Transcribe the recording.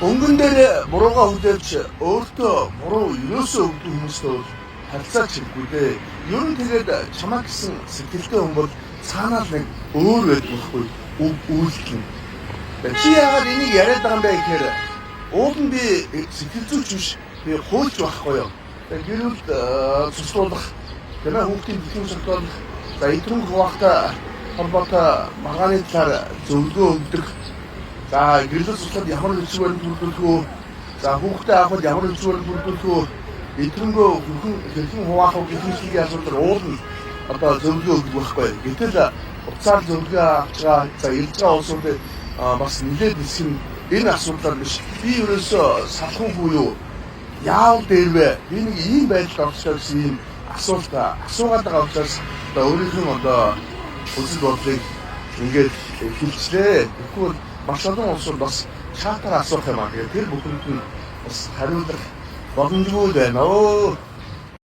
Өнгөн дээр буруугаа хүлээж өөртөө буруу ерөөсөө өгдөг хүмүүстэй бол харилцаа чиггүй дээ. Ер нь тэгээд чамаа гэсэн сэтгэлтэй хүн бол цаанаа нэг өөр байдаг байхгүй үйлдэл нь. Чи яагаад энийг яриад байгаа юм бэ гэхээр уул нь би сэтгэл зүйч биш би хуульч байхгүй юу. Тэгээд гэрүүл цуслуулах гэнэ хүүхдийн бүхэн зөвлөлт за идрэн хуваахтай холбоотой маргааны талаар зөвлөгөө өгдөг. За гэрлэл суслаад ямар хэсгээр бүрдүүлэх үү? За хүүхдээ авахд ямар хэсгээр бүрдүүлэх үү? Эдгэрнгөө хэрхэн хуваах вэ гэх мэт асуудал уулна одоо зөвлөгөө өгөх байхгүй. Гэтэл уцаар зөвлөгөө авч байгаа за ирж байгаа улсуудад бас нэлээд хэсэг нь энэ асуудлаар биш. Би ерөөсөө салхан буюу яав дээрвэ? Би нэг ийм байдалд орчихсон гэсэн ийм асуугаад байгаа учраас одоо өөрийнхөө одоо үзэл бодлыг ингээд хэлчихлээ. Тэгэхгүй маш олон улсууд бас чатаар асуух юм аа. Тэгээд тэр бүхэнд нь бас хариулах боломжгүй байна.